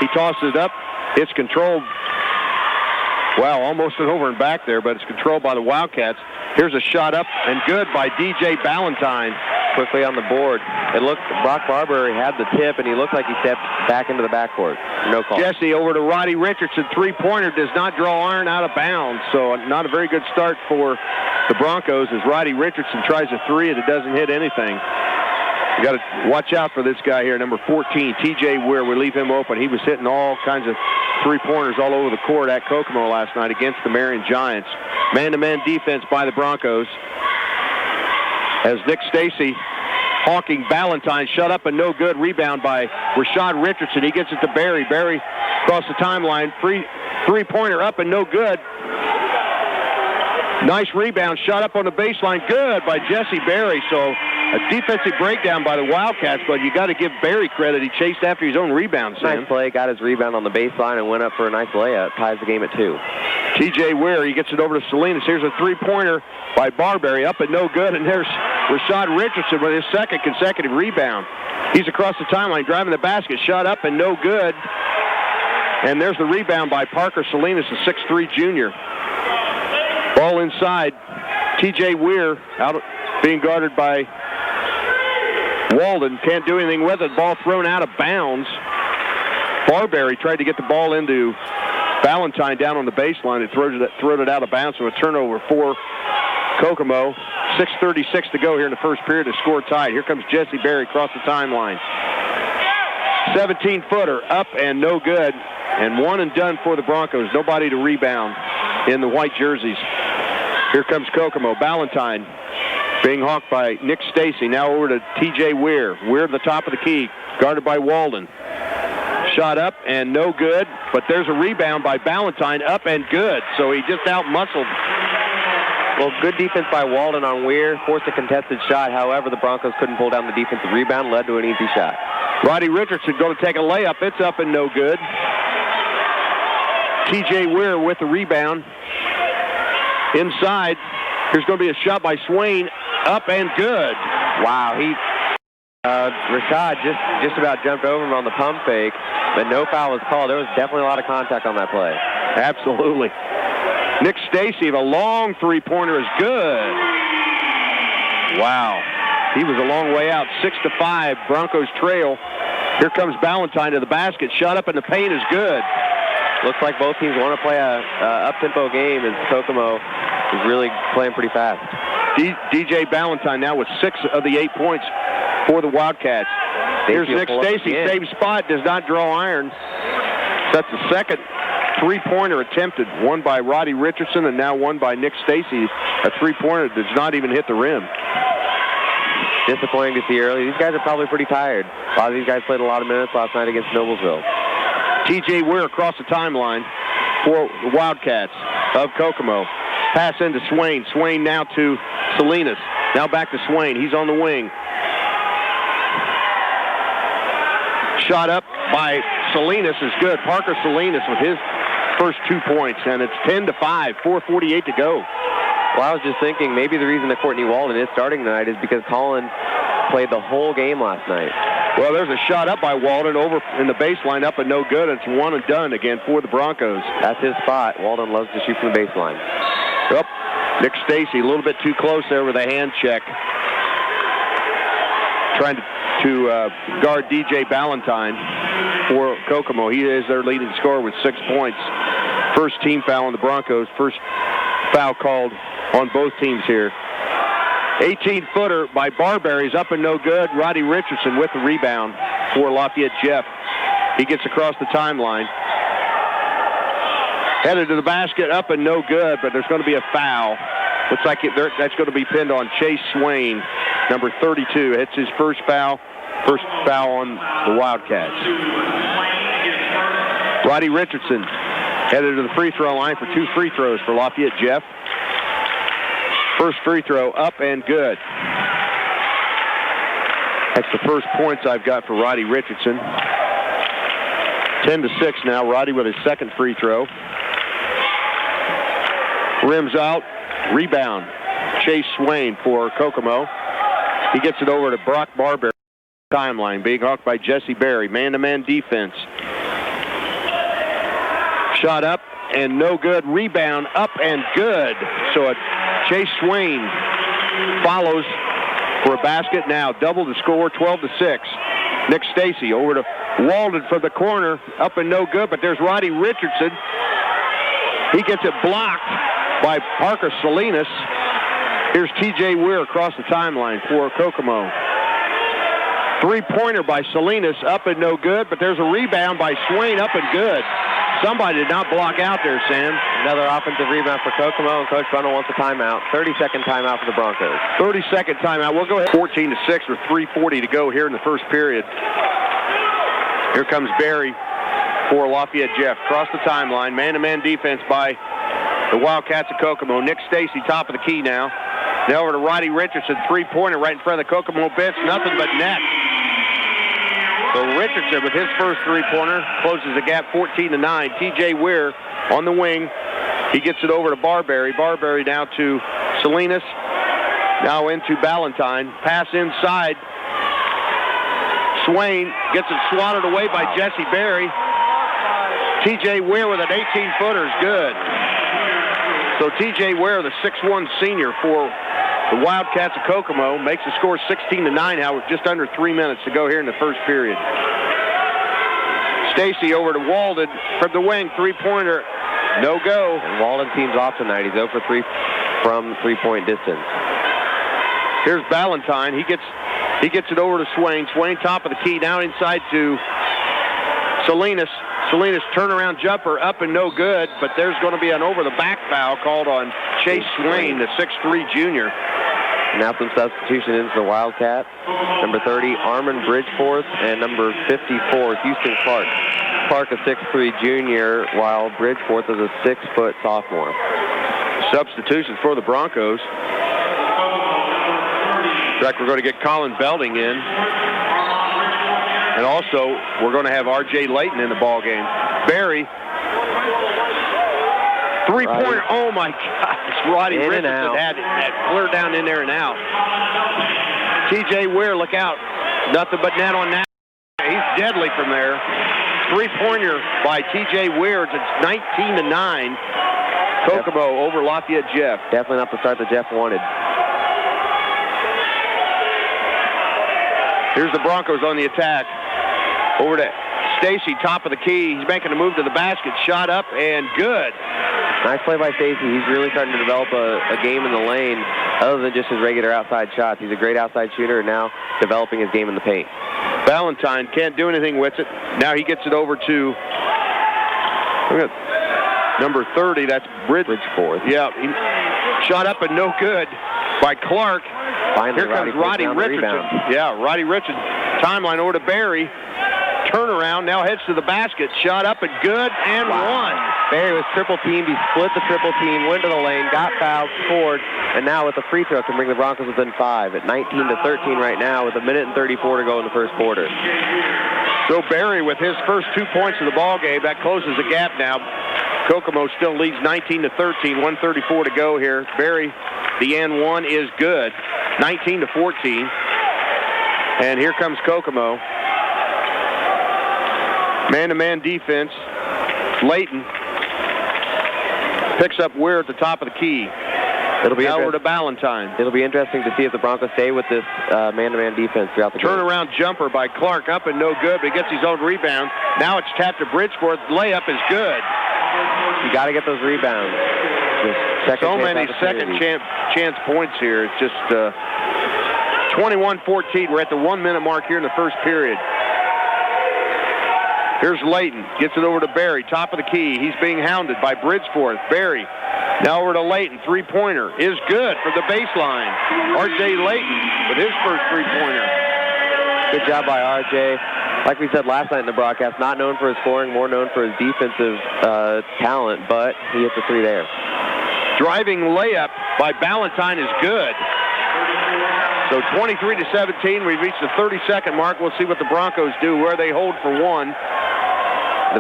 He tosses it up. It's controlled. Wow, almost an over and back there, but it's controlled by the Wildcats. Here's a shot up and good by DJ Ballantyne. Quickly on the board. It looked, Brock Barberry had the tip, and he looked like he stepped back into the backcourt. No call. Jesse over to Roddy Richardson. Three-pointer does not draw iron, out of bounds. So not a very good start for the Broncos as Roddy Richardson tries a three and it doesn't hit anything. You got to watch out for this guy here, number 14, T.J. Weir. We leave him open. He was hitting all kinds of three-pointers all over the court at Kokomo last night against the Marion Giants. Man-to-man defense by the Broncos as Nick Stacy hawking Ballantyne. Shut up and no good. Rebound by Rashad Richardson. He gets it to Barry. Barry across the timeline. Three-pointer up and no good. Nice rebound. Shot up on the baseline. Good by Jesse Barry. So a defensive breakdown by the Wildcats, but you got to give Barry credit. He chased after his own rebound. Nice play. Got his rebound on the baseline and went up for a nice layup. Ties the game at 2. T.J. Weir, he gets it over to Salinas. Here's a three-pointer by Barberry. Up and no good. And there's Rashad Richardson with his second consecutive rebound. He's across the timeline driving the basket. Shot up and no good. And there's the rebound by Parker Salinas, a 6'3 junior. Ball inside. T.J. Weir out being guarded by Walden. Can't do anything with it. Ball thrown out of bounds. Barberry tried to get the ball into Ballantyne down on the baseline. It throws it out of bounds, so a turnover for Kokomo. 6:36 to go here in the first period. The score tied. Here comes Jesse Barry across the timeline. 17-footer up and no good. And one and done for the Broncos. Nobody to rebound in the white jerseys. Here comes Kokomo. Ballantyne being hawked by Nick Stacy. Now over to T.J. Weir. Weir at the top of the key, guarded by Walden. Shot up and no good, but there's a rebound by Ballantyne, up and good. So he just out-muscled. Well, good defense by Walden on Weir. Forced a contested shot. However, the Broncos couldn't pull down the defensive rebound. Led to an easy shot. Roddy Richardson going to take a layup. It's up and no good. T.J. Weir with the rebound. Inside, here's going to be a shot by Swain. Up and good. Wow, Rashad just about jumped over him on the pump fake, but no foul was called. There was definitely a lot of contact on that play. Absolutely. Nick Stacy, the long three-pointer is good. Wow. He was a long way out. 6-5, Broncos trail. Here comes Ballantyne to the basket. Shot up in the paint is good. Looks like both teams want to play a up-tempo game as Kokomo is really playing pretty fast. DJ Ballantyne now with 6 of the 8 points for the Wildcats. Here's Nick Stacy, same spot, does not draw iron. That's the second three-pointer attempted. One by Roddy Richardson and now one by Nick Stacy. A three-pointer does not even hit the rim. Disappointing to see early. These guys are probably pretty tired. A lot of these guys played a lot of minutes last night against Noblesville. T.J. Weir across the timeline for the Wildcats of Kokomo. Pass into Swain. Swain now to Salinas. Now back to Swain. He's on the wing. Shot up by Salinas is good. Parker Salinas with his first 2 points, and it's 10-5, 4:48 to go. Well, I was just thinking maybe the reason that Courtney Walden is starting tonight is because Colin played the whole game last night. Well, there's a shot up by Walden over in the baseline, up and no good. It's one and done again for the Broncos. That's his spot. Walden loves to shoot from the baseline. Up, Nick Stacy a little bit too close there with a hand check. Trying to guard DJ Ballantyne for Kokomo. He is their leading scorer with 6 points. First team foul on the Broncos. First foul called on both teams here. 18-footer by Barberry's up and no good. Roddy Richardson with the rebound for Lafayette Jeff. He gets across the timeline. Headed to the basket, up and no good, but there's going to be a foul. Looks like that's going to be pinned on Chase Swain, number 32. It's his first foul on the Wildcats. Roddy Richardson headed to the free throw line for 2 free throws for Lafayette Jeff. First free throw up and good. That's the first points I've got for Roddy Richardson. 10-6 now. Roddy with his second free throw. Rims out. Rebound. Chase Swain for Kokomo. He gets it over to Brock Barberry. Timeline being hawked by Jesse Barry. Man-to-man defense. Shot up and no good. Rebound up and good. So Chase Swain follows for a basket now. Double the score, 12-6. Nick Stacy over to Walden for the corner. Up and no good, but there's Roddy Richardson. He gets it blocked by Parker Salinas. Here's T.J. Weir across the timeline for Kokomo. Three-pointer by Salinas, up and no good, but there's a rebound by Swain, up and good. Somebody did not block out there, Sam. Another offensive rebound for Kokomo, and Coach Bundle wants a timeout. 30-second timeout for the Broncos. 30-second timeout. We'll go ahead. 14-6 with 3:40 to go here in the first period. Here comes Barry for Lafayette Jeff. Across the timeline, man-to-man defense by the Wildcats of Kokomo. Nick Stacy, top of the key now. Now over to Roddy Richardson, three-pointer right in front of the Kokomo bench. Nothing but net. So Richardson with his first three-pointer closes the gap 14-9. T.J. Weir on the wing. He gets it over to Barberry. Barberry now to Salinas. Now into Ballantyne. Pass inside. Swain gets it swatted away by Jesse Berry. T.J. Weir with an 18-footer is good. So T.J. Weir, the 6'1 senior for the Wildcats of Kokomo, makes the score 16-9 now with just under 3 minutes to go here in the first period. Stacy over to Walden from the wing, three-pointer, no go. And Walden team's off tonight. He's 0 for 3 from three-point distance. Here's Ballantyne. He gets it over to Swain. Swain top of the key, now inside to Salinas. Salinas turnaround jumper up and no good, but there's going to be an over-the-back foul called on Chase Swain, the 6'3 junior. Now some substitution into the Wildcats. Number 30, Armin Bridgeforth, and number 54, Houston Clark. Clark, a 6'3 junior, while Bridgeforth is a 6-foot sophomore. Substitutions for the Broncos. In fact, we're going to get Colin Belding in. And also, we're going to have R.J. Layton in the ball game. Barry, three-pointer. Oh, my gosh. Roddy Richardson had clear down in there and out. T.J. Weir, look out. Nothing but net on that. He's deadly from there. Three-pointer by T.J. Weir. It's 19-9. Kokomo over Lafayette Jeff. Definitely not the start that Jeff wanted. Here's the Broncos on the attack. Over to Stacy, top of the key. He's making a move to the basket. Shot up and good. Nice play by Stacy. He's really starting to develop a game in the lane other than just his regular outside shots. He's a great outside shooter and now developing his game in the paint. Ballantyne can't do anything with it. Now he gets it over to number 30. That's Bridgeforth. Yeah. Shot up and no good by Clark. Finally, here comes Roddy Richardson. Yeah, Roddy Richardson. Timeline over to Barry. Turnaround, now heads to the basket. Shot up and good, and one. Barry was triple teamed. He split the triple team, went to the lane, got fouled, scored, and now with a free throw can bring the Broncos within 5 at 19-13 right now with 1:34 to go in the first quarter. So Barry with his first 2 points of the ball game, that closes the gap now. Kokomo still leads 19-13, 1:34 to go here. Barry, the and one is good, 19-14. And here comes Kokomo. Man-to-man defense. Layton picks up Weir at the top of the key. It'll be over to Ballantyne. It'll be interesting to see if the Broncos stay with this man-to-man defense throughout the game. Turnaround jumper by Clark, up and no good, but he gets his own rebound. Now it's tapped to Bridgeforth. Layup is good. You got to get those rebounds. So many second chance points here. It's just 21-14. We're at the 1 minute mark here in the first period. Here's Layton. Gets it over to Barry. Top of the key. He's being hounded by Bridgeforth. Barry. Now over to Layton. Three-pointer is good from the baseline. R.J. Layton with his first three-pointer. Good job by R.J. Like we said last night in the broadcast, not known for his scoring, more known for his defensive talent, but he hits the three there. Driving layup by Ballantyne is good. So 23-17, we've reached the 30-second mark. We'll see what the Broncos do, where they hold for one.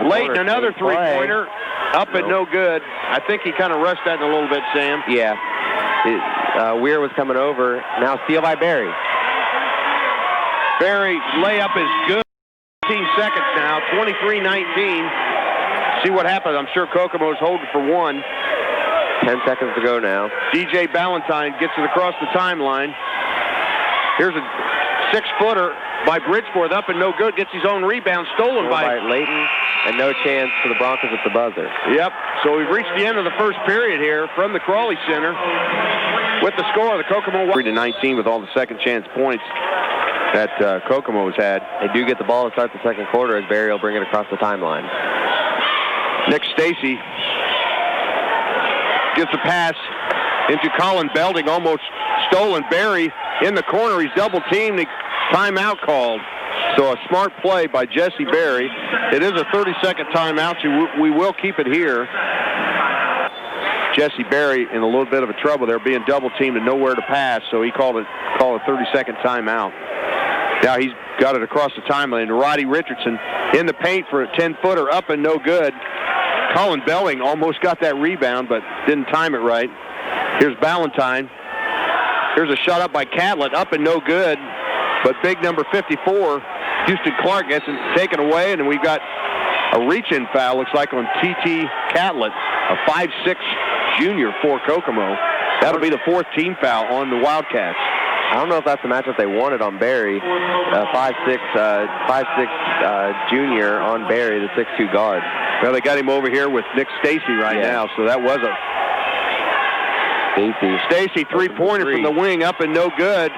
Layton, another three-pointer, up and no good. I think he kind of rushed that in a little bit, Sam. Yeah. Weir was coming over. Now steal by Barry. Barry, layup is good. 15 seconds now, 23-19. see what happens. I'm sure Kokomo's holding for one. 10 seconds to go now. DJ Ballantyne gets it across the timeline. Here's a 6-footer by Bridgeforth, up and no good. Gets his own rebound, stolen by Layton, and no chance for the Broncos at the buzzer. Yep. So we've reached the end of the first period here from the Crawley Center with the score of the Kokomo 3-19 with all the second chance points that Kokomo's had. They do get the ball to start the second quarter as Barry will bring it across the timeline. Nick Stacy gets a pass into Colin Belding, almost stolen. Barry in the corner, he's double teamed. Timeout called. So a smart play by Jesse Barry. It is a 30-second timeout, so we will keep it here. Jesse Barry in a little bit of a trouble. They're being double teamed and nowhere to pass, so he called a 30-second timeout. Now he's got it across the timeline. Roddy Richardson in the paint for a 10-footer, up and no good. Colin Belding almost got that rebound, but didn't time it right. Here's Ballantyne. Here's a shot up by Catlett, up and no good. But big number 54, Houston Clark, gets it taken away, and we've got a reach-in foul, looks like, on T.T. Catlett, a 5'6" junior for Kokomo. That'll be the 4th team foul on the Wildcats. I don't know if that's the matchup they wanted on Barry. 5'6" junior on Barry, the 6'2" guard. Well, they got him over here with Nick Stacy right now, so that was a... Stacy, three-pointer from the wing, up and no good.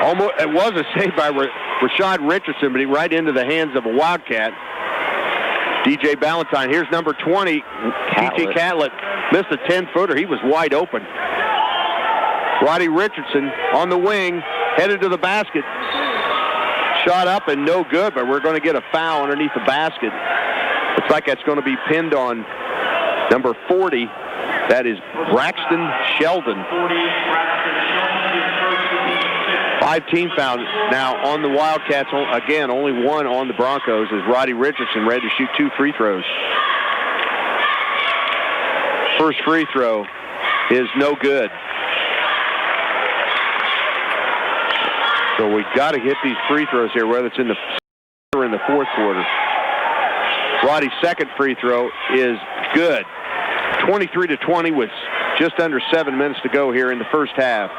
Almost, it was a save by Rashad Richardson, but he right into the hands of a Wildcat. DJ Ballantyne. Here's number 20, T.T. Catlett. Missed a 10-footer. He was wide open. Roddy Richardson on the wing, headed to the basket. Shot up and no good, but we're going to get a foul underneath the basket. Looks like that's going to be pinned on number 40. That is Braxton Sheldon. 5-team foul now on the Wildcats. Again, only one on the Broncos as Roddy Richardson ready to shoot 2 free throws. First free throw is no good. So we've got to hit these free throws here, whether it's in the or in the fourth quarter. Roddy's second free throw is good. 23-20 with just under 7 minutes to go here in the first half.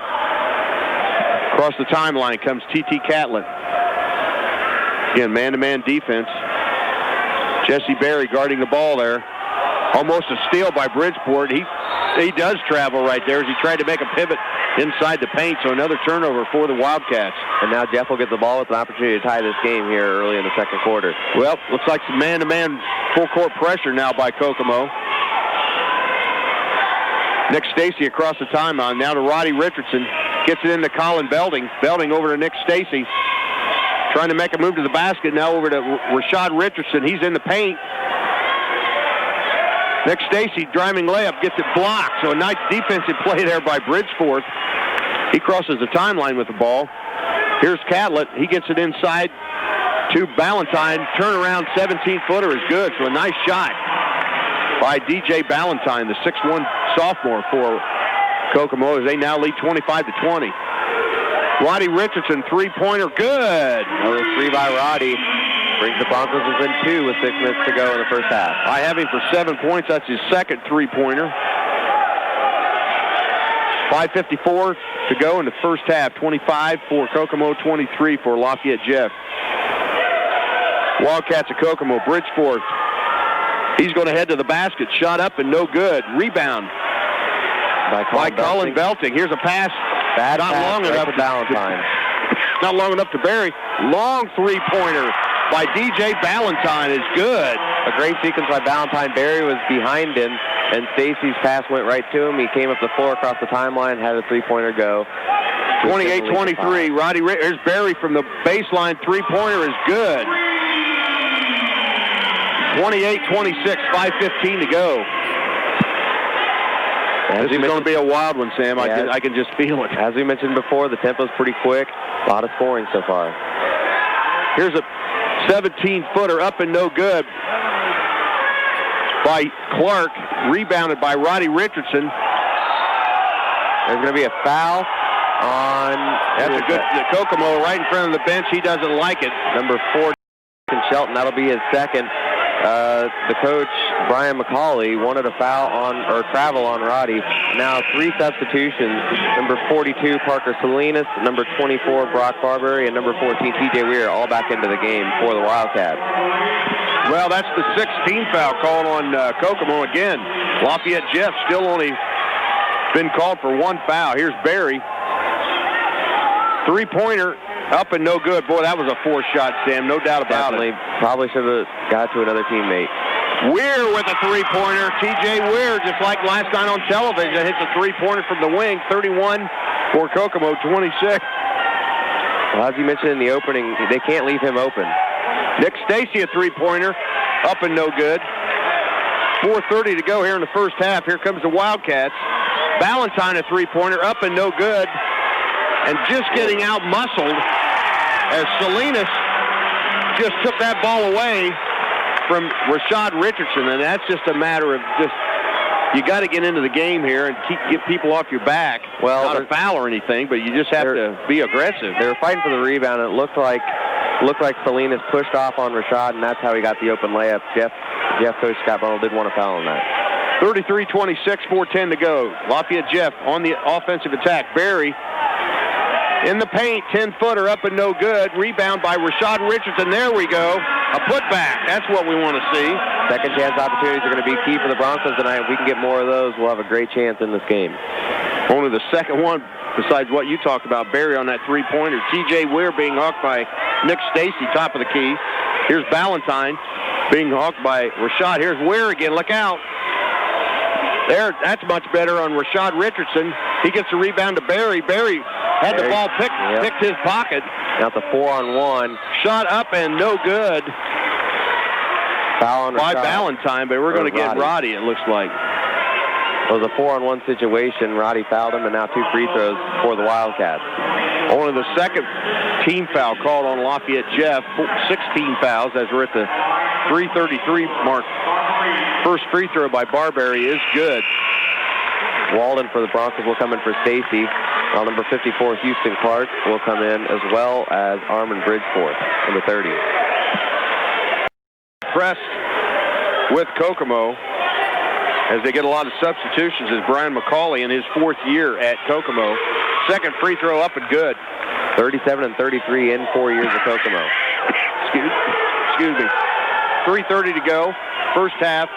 Across the timeline comes T.T. Catlett. Again, man-to-man defense. Jesse Barry guarding the ball there. Almost a steal by Bridgeport. He does travel right there as he tried to make a pivot inside the paint, so another turnover for the Wildcats. And now Jeff will get the ball with an opportunity to tie this game here early in the second quarter. Well, looks like some man-to-man full-court pressure now by Kokomo. Nick Stacy across the timeline. Now to Roddy Richardson. Gets it into Colin Belding. Belding over to Nick Stacy. Trying to make a move to the basket. Now over to Rashad Richardson. He's in the paint. Nick Stacy driving layup. Gets it blocked. So a nice defensive play there by Bridgeforth. He crosses the timeline with the ball. Here's Catlett. He gets it inside to Ballantyne. Turnaround 17-footer is good. So a nice shot by DJ Ballantyne, the 6'1" sophomore for Kokomo, as they now lead 25-20. Roddy Richardson, three-pointer, good. Another 3 by Roddy. Brings the Broncos within 2 with 6 minutes to go in the first half. I have him for 7 points. That's his second three-pointer. 5:54 to go in the first half. 25 for Kokomo, 23 for Lafayette Jeff. Wildcats of Kokomo, Bridgeforth. He's going to head to the basket. Shot up and no good. Rebound by Colin Belding. Here's a pass. Bad not pass long enough to Ballantyne. Not long enough to Barry. Long three-pointer by DJ Ballantyne is good. A great sequence by Ballantyne. Barry was behind him, and Stacy's pass went right to him. He came up the floor across the timeline, had a three-pointer go. 28-23. Roddy, here's Barry from the baseline. Three-pointer is good. 28-26, 5:15 to go. This is going to be a wild one, Sam. Yeah, I can just feel it. As we mentioned before, the tempo's pretty quick. A lot of scoring so far. Here's a 17-footer up and no good by Clark. Rebounded by Roddy Richardson. There's going to be a foul on... That's a good Kokomo right in front of the bench. He doesn't like it. Number 4, Shelton. That'll be his second. the coach, Brian McCauley, wanted a foul on, or travel on Roddy. Now 3 substitutions. Number 42, Parker Salinas, number 24, Brock Barberry, and number 14, TJ Weir, all back into the game for the Wildcats. Well, that's the 16th foul called on Kokomo again. Lafayette Jeff still only been called for 1 foul. Here's Barry. 3-pointer. Up and no good. Boy, that was a forced shot, Sam. No doubt about it. Probably should have got to another teammate. Weir with a 3-pointer. TJ Weir, just like last night on television, hits a 3-pointer from the wing. 31 for Kokomo, 26. Well, as you mentioned in the opening, they can't leave him open. Nick Stacy, a 3-pointer. Up and no good. 4:30 to go here in the first half. Here comes the Wildcats. Ballantyne, a 3-pointer. Up and no good. And just getting out-muscled as Salinas just took that ball away from Rashad Richardson. And that's just a matter of you got to get into the game here and get people off your back. Well, not a foul or anything, but you just have to be aggressive. They were fighting for the rebound. It looked like Salinas pushed off on Rashad, and that's how he got the open layup. Jeff Coach Scott Bonnell did want a foul on that. 33-26, 4:10 to go. Lafayette Jeff on the offensive attack. Barry in the paint, 10-footer up and no good. Rebound by Rashad Richardson. There we go. A putback. That's what we want to see. Second chance opportunities are going to be key for the Broncos tonight. If we can get more of those, we'll have a great chance in this game. Only the second one besides what you talked about, Barry on that 3-pointer. TJ Weir being hawked by Nick Stacy, top of the key. Here's Ballantyne being hawked by Rashad. Here's Weir again. Look out. There, that's much better on Rashad Richardson. He gets a rebound to Barry. Barry had the ball picked his pocket. Now the 4-on-1. Shot up and no good. Foul on by Ballantyne, but we're going to get Roddy, it looks like. It was a 4-on-1 situation. Roddy fouled him, and now 2 free throws for the Wildcats. Only the second team foul called on Lafayette Jeff. 16 fouls as we're at the 3:33 mark. First free throw by Barberry is good. Walden for the Broncos will come in for Stacy. While number 54, Houston Clark, will come in, as well as Armin Bridgeforth, number 30. Pressed with Kokomo as they get a lot of substitutions is Brian McCauley in his 4th year at Kokomo. Second free throw up and good. 37 and 33 in 4 years at Kokomo. Excuse me. 3:30 to go. First half.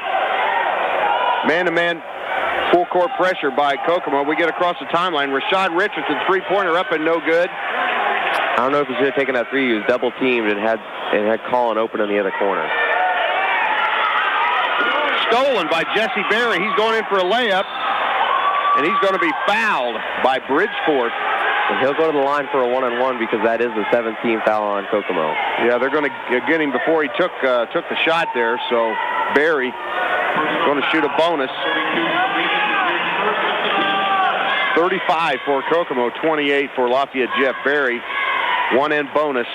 Man-to-man full court pressure by Kokomo. We get across the timeline. Rashad Richardson, 3-pointer up and no good. I don't know if he should have taken that 3. He was double teamed and had Colin open in the other corner. Stolen by Jesse Barry. He's going in for a layup, and he's going to be fouled by Bridgeforth. And he'll go to the line for a 1-on-1 because that is the 17th foul on Kokomo. Yeah, they're going to get him before he took the shot there. So Barry going to shoot a bonus. 35 for Kokomo, 28 for Lafayette Jeff. Barry, 1-end bonus.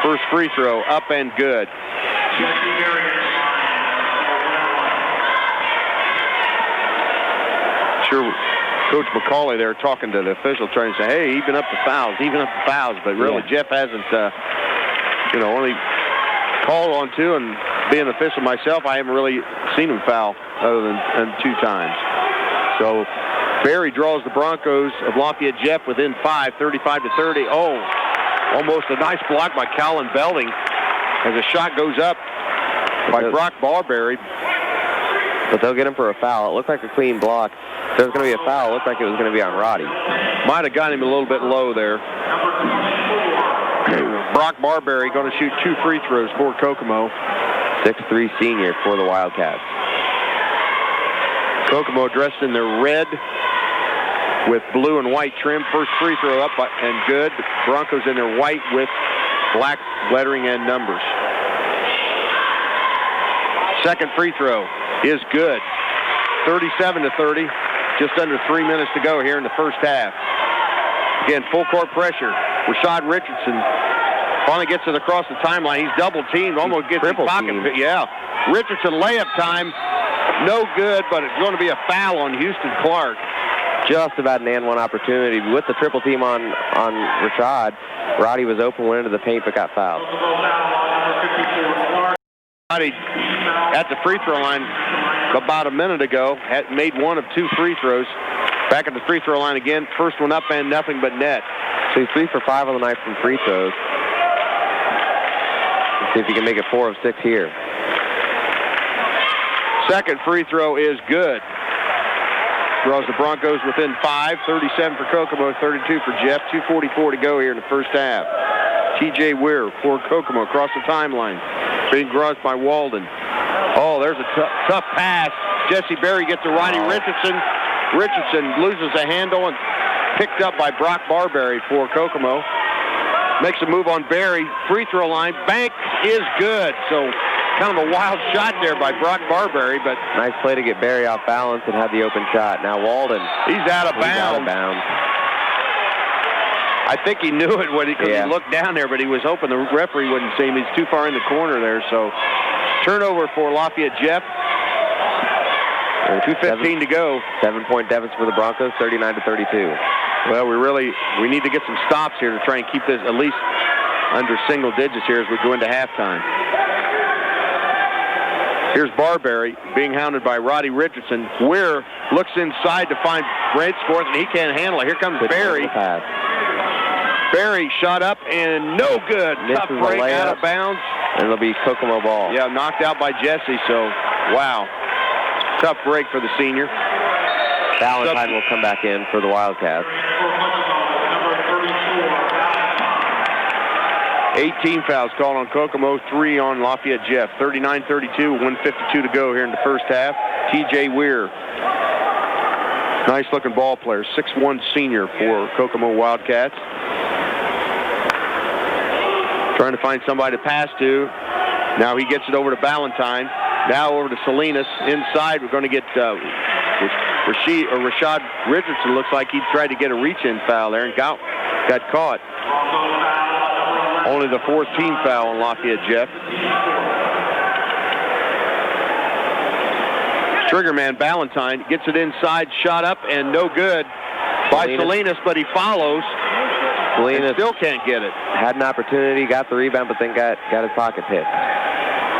First free throw up and good. Sure. Coach McCauley there talking to the official, trying to say, hey, even up the fouls. But really, Jeff hasn't, only called on 2, and being an official myself, I haven't really seen him foul other than 2 times. So Barry draws the Broncos of Lafayette Jeff within 5, 35-30. Oh, almost a nice block by Colin Belding as a shot goes up by Brock Barberry. But they'll get him for a foul. It looked like a clean block. If there was going to be a foul, it looked like it was going to be on Roddy. Might have got him a little bit low there. Brock Barberry going to shoot 2 free throws for Kokomo. 6'3" senior for the Wildcats. Kokomo dressed in their red with blue and white trim. First free throw up and good. Broncos in their white with black lettering and numbers. Second free throw is good. 37-30. Just under 3 minutes to go here in the first half. Again, full court pressure. Rashad Richardson finally gets it across the timeline. He's double teamed, almost gets his pocket. Yeah. Richardson layup time. No good, but it's going to be a foul on Houston Clark. Just about an and one opportunity. With the triple team on Rashad, Roddy was open, went into the paint, but got fouled. At the free throw line about a minute ago, had made one of 2 free throws. Back at the free throw line again. First one up and nothing but net. So he's 3 for 5 on the night from free throws. Let's see if he can make it 4 of 6 here. Second free throw is good. Draws the Broncos within 5. 37 for Kokomo, 32 for Jeff. 2:44 to go here in the first half. T.J. Weir for Kokomo across the timeline. Being crossed by Walden. Oh, there's a tough pass. Jesse Berry gets to Roddy Richardson. Richardson loses a handle and picked up by Brock Barberry for Kokomo. Makes a move on Berry. Free throw line. Bank is good. So kind of a wild shot there by Brock Barberry, but nice play to get Berry off balance and have the open shot. Now Walden. He's out of bounds. I think he knew it when he looked down there, but he was hoping the referee wouldn't see him. He's too far in the corner there. So turnover for Lafayette Jeff. 2:15 to go. 7-point deficit for the Broncos, 39-32. Well, we need to get some stops here to try and keep this at least under single digits here as we go into halftime. Here's Barberry being hounded by Roddy Richardson. Weir looks inside to find Bradsforth, and he can't handle it. Here comes Berry. Berry shot up and no good. Tough break out of bounds. And it'll be Kokomo ball. Yeah, knocked out by Jesse, so wow. Tough break for the senior. Valentine will come back in for the Wildcats. 18 fouls called on Kokomo, 3 on Lafayette Jeff. 39-32, 1:52 to go here in the first half. T.J. Weir. Nice looking ball player, 6'1" senior for Kokomo Wildcats. Trying to find somebody to pass to. Now he gets it over to Valentine. Now over to Salinas. Inside, we're going to get Rashad Richardson. Looks like he tried to get a reach-in foul there and got caught. Only the 4th team foul on Lafayette Jeff. Trigger man Valentine gets it inside, shot up and no good by Salinas, but he follows. Salinas still can't get it. Had an opportunity, got the rebound, but then got his pocket picked.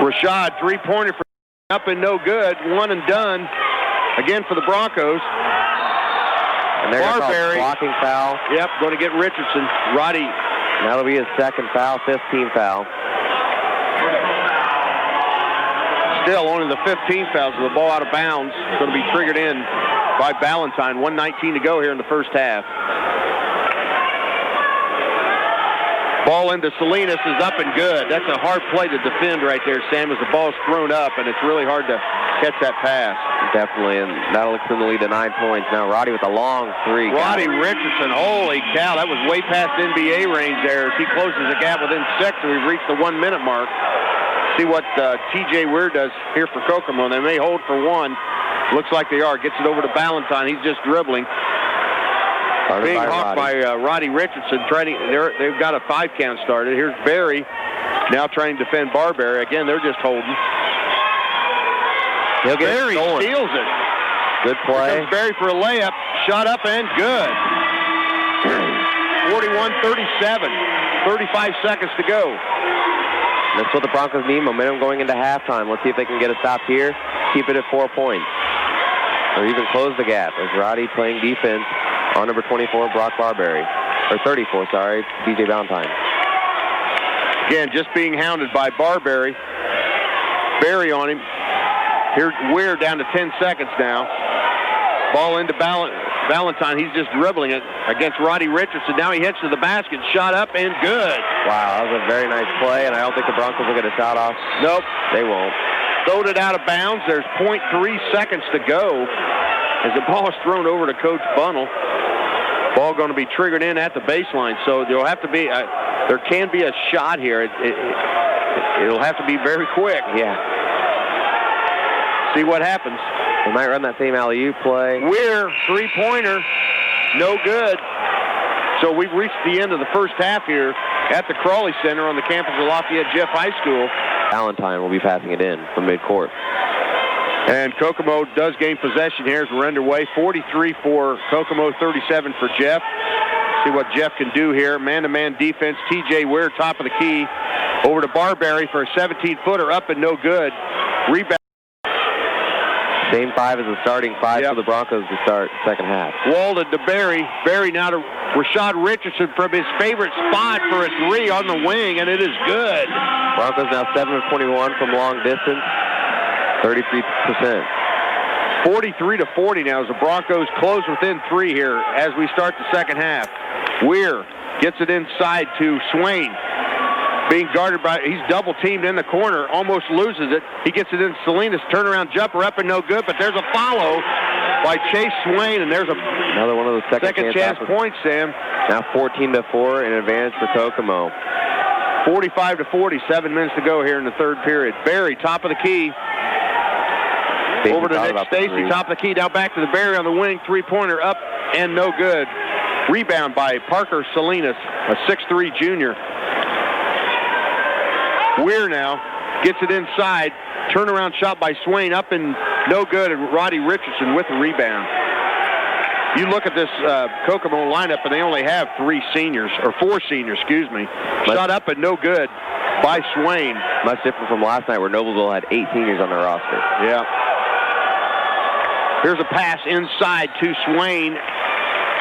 Rashad, 3-pointer for up and no good. One and done again for the Broncos. And there's a blocking foul. Yep, going to get Richardson. Roddy. That'll be his 2nd foul, 5th team foul. Still only the 15th foul, so the ball out of bounds. Going to be triggered in by Valentine. 1:19 to go here in the first half. Ball into Salinas is up and good. That's a hard play to defend right there, Sam, as the ball's thrown up, and it's really hard to catch that pass. Definitely, and that'll extend the lead to 9 points. Now Roddy with a long 3. Roddy Richardson, holy cow, that was way past NBA range there. As he closes the gap within 6, and we've reached the 1-minute mark. See what T.J. Weir does here for Kokomo. They may hold for 1. Looks like they are. Gets it over to Valentine. He's just dribbling. Being hawked by Roddy Richardson. They've got a 5 count started. Here's Berry now trying to defend Barberry. Again, they're just holding. Berry steals it. Good play. Here comes Berry for a layup. Shot up and good. 41-37. 35 seconds to go. That's what the Broncos need, momentum going into halftime. Let's see if they can get a stop here, keep it at 4 points, or even close the gap as Roddy playing defense on number 24, Brock Barberry. Or 34, sorry, DJ Valentine. Again, just being hounded by Barberry. Berry on him. Here's Weir down to 10 seconds now. Ball into Valentine. He's just dribbling it against Roddy Richardson. Now he hits to the basket. Shot up and good. Wow, that was a very nice play, and I don't think the Broncos will get a shot off. Nope. They won't. Throwed it out of bounds. There's 0.3 seconds to go as the ball is thrown over to Coach Bunnell. Ball going to be triggered in at the baseline, so there'll have to be there can be a shot here. It'll have to be very quick. Yeah. See what happens. They might run that same alley-oop play. Weir, 3-pointer, no good. So we've reached the end of the first half here at the Crawley Center on the campus of Lafayette Jeff High School. Valentine will be passing it in from midcourt. And Kokomo does gain possession here as we're underway. 43 for Kokomo, 37 for Jeff. See what Jeff can do here. Man-to-man defense. T.J. Weir, top of the key. Over to Barberry for a 17-footer, up and no good. Rebound. Same 5 as the starting 5 for the Broncos to start second half. Walden to Barry. Barry now to Rashad Richardson from his favorite spot for a 3 on the wing, and it is good. Broncos now 7 of 21 from long distance, 33%. 43-40 now as the Broncos close within 3 here as we start the second half. Weir gets it inside to Swain. Being guarded by, he's double teamed in the corner, almost loses it. He gets it in Salinas, turnaround jumper up and no good, but there's a follow by Chase Swain, and there's another one of those second chance points, Sam. Now 14-4, an advantage for Kokomo. 45-40, 7 minutes to go here in the third period. Barry, top of the key. Over to Nick Stacy, top of the key. Now back to the Barry on the wing, 3-pointer up and no good. Rebound by Parker Salinas, a 6'3 junior. Weir now gets it inside. Turnaround shot by Swain, up and no good, and Roddy Richardson with the rebound. You look at this Kokomo lineup, and they only have 4 seniors, excuse me. Shot up and no good by Swain. Much different from last night where Noblesville had 8 seniors on their roster. Yeah. Here's a pass inside to Swain,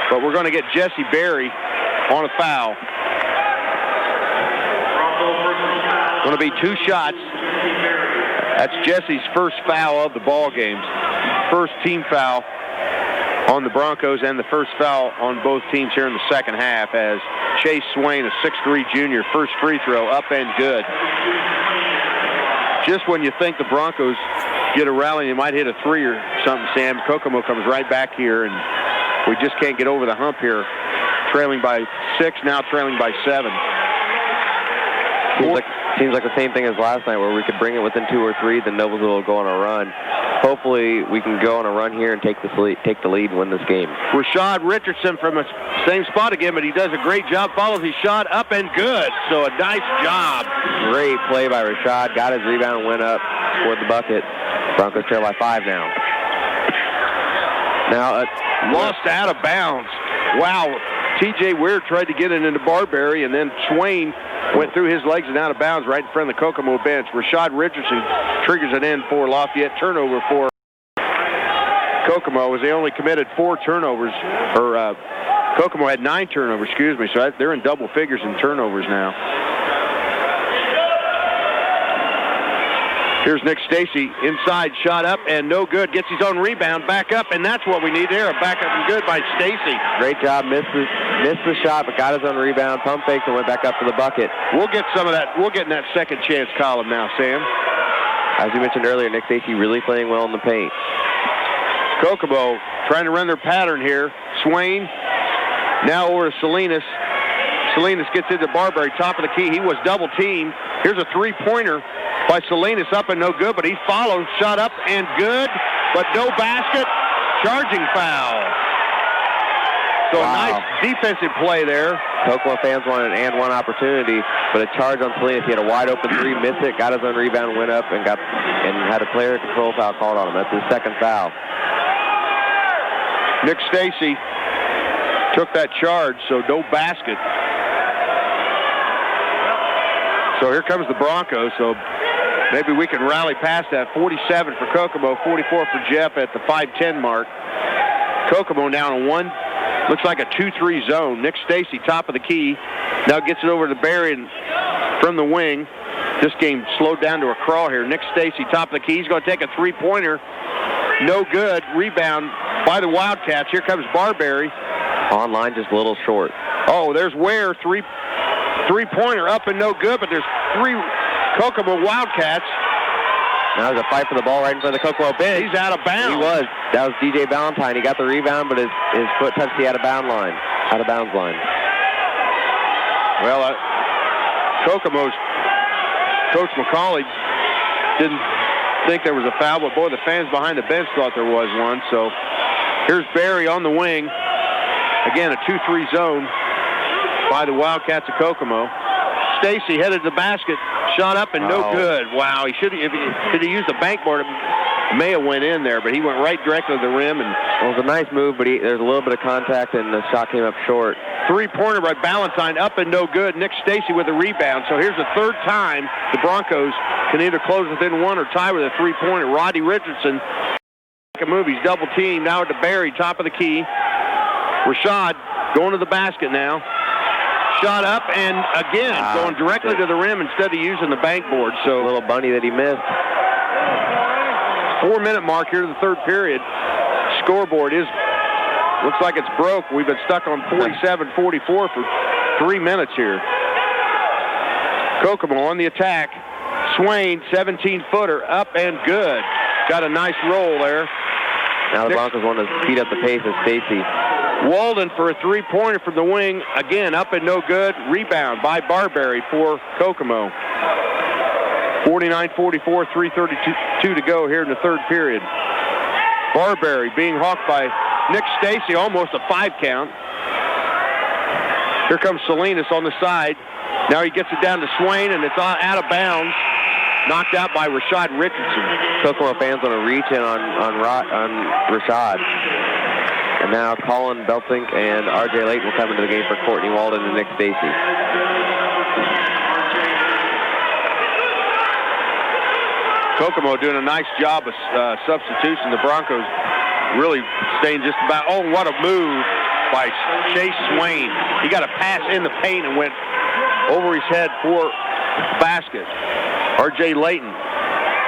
but we're going to get Jesse Berry on a foul. Going to be 2 shots. That's Jesse's first foul of the ball games. First team foul on the Broncos and the first foul on both teams here in the second half as Chase Swain, a 6'3 junior, first free throw up and good. Just when you think the Broncos get a rally, you might hit a 3 or something, Sam, Kokomo comes right back here, and we just can't get over the hump here. Trailing by 6, now trailing by 7. Seems like the same thing as last night where we could bring it within 2 or 3, then Noblesville will go on a run. Hopefully we can go on a run here and take the lead and win this game. Rashad Richardson from the same spot again, but he does a great job. Follows his shot up and good. So a nice job. Great play by Rashad. Got his rebound, went up, scored the bucket. Broncos trail by 5 now. Now lost out of bounds. Wow. T.J. Weir tried to get it into Barberry, and then Swain went through his legs and out of bounds right in front of the Kokomo bench. Rashad Richardson triggers it in for Lafayette. Turnover for Kokomo, as they only committed 4 turnovers, or Kokomo had 9 turnovers, excuse me, so they're in double figures in turnovers now. Here's Nick Stacy, inside, shot up, and no good. Gets his own rebound, back up, and that's what we need there. A back up and good by Stacy. Great job, missed the shot, but got his own rebound, pump faked, and went back up to the bucket. We'll get some of that. We'll get in that second chance column now, Sam. As you mentioned earlier, Nick Stacy really playing well in the paint. Kokomo trying to run their pattern here. Swain, now over to Salinas. Salinas gets into Barberry, top of the key. He was double teamed. Here's a 3-pointer by Salinas, up and no good, but he follows, shot up and good, but no basket. Charging foul. So wow. A nice defensive play there. Kokomo fans wanted an and one opportunity, but a charge on Salinas. He had a wide open 3, missed it, got his own rebound, went up and had a player control foul called on him. That's his second foul. Nick Stacy took that charge, so no basket. So here comes the Broncos, so maybe we can rally past that. 47 for Kokomo, 44 for Jeff at the 5:10 mark. Kokomo down on 1. Looks like a 2-3 zone. Nick Stacy, top of the key. Now gets it over to Barry from the wing. This game slowed down to a crawl here. Nick Stacy, top of the key. He's going to take a 3-pointer. No good. Rebound by the Wildcats. Here comes Barberry. Online, just a little short. Oh, there's Ware. Three-pointer up and no good, but there's 3 Kokomo Wildcats. Now there's a fight for the ball right in front of the Kokomo bench. He's out of bounds. He was. That was DJ Valentine. He got the rebound, but his foot touched the out-of-bounds line. Well, Kokomo's Coach McCauley didn't think there was a foul, but boy, the fans behind the bench thought there was one. So here's Barry on the wing. Again, a 2-3 zone by the Wildcats of Kokomo. Stacy headed to the basket, shot up and no good. Wow, did he use the backboard? may have went in there, but he went right directly to the rim. And it was a nice move, but there's a little bit of contact, and the shot came up short. Three-pointer by Ballantyne, up and no good. Nick Stacy with a rebound. So here's the third time the Broncos can either close within one or tie with a three-pointer. Roddy Richardson, a move. He's double-teamed. Now to Barry, top of the key. Rashad going to the basket now. Shot up and again going directly to the rim instead of using the bank board. So a little bunny that he missed. 4-minute mark here in the third period. Scoreboard looks like it's broke. We've been stuck on 47-44 for 3 minutes here. Kokomo on the attack. Swain, 17-footer, up and good. Got a nice roll there. Now the Broncos want to speed up the pace of Stacy. Walden for a three-pointer from the wing. Again, up and no good. Rebound by Barberry for Kokomo. 49-44, 3:32 to go here in the third period. Barberry being hawked by Nick Stacy, almost a 5 count. Here comes Salinas on the side. Now he gets it down to Swain, and it's out of bounds. Knocked out by Rashad Richardson. Kokomo fans want to reach in on Rashad. And now Colin Beltink and R.J. Layton will come into the game for Courtney Walden and Nick Stacy. Kokomo doing a nice job of substitution. The Broncos really staying just about. Oh, what a move by Chase Swain. He got a pass in the paint and went over his head for the basket. R.J. Layton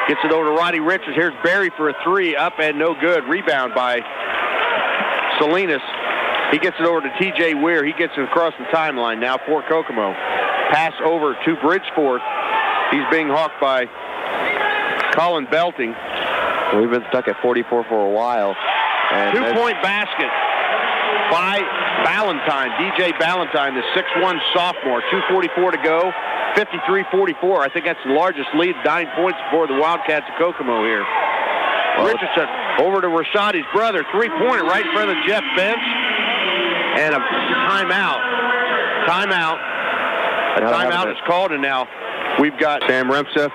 gets it over to Roddy Richards. Here's Barry for a three, up and no good. Rebound by Salinas. He gets it over to T.J. Weir. He gets it across the timeline now for Kokomo. Pass over to Bridgeforth. He's being hawked by Colin Belting. We've been stuck at 44 for a while. And 2-point basket by Ballantyne. DJ Ballantyne, the 6'1 sophomore. 2:44 to go. 53-44. I think that's the largest lead, 9 points for the Wildcats of Kokomo here. Richardson over to Rashad, his brother. Three-pointer right in front of the Jeff bench. And a timeout. Timeout is called, and now we've got Sam Remsa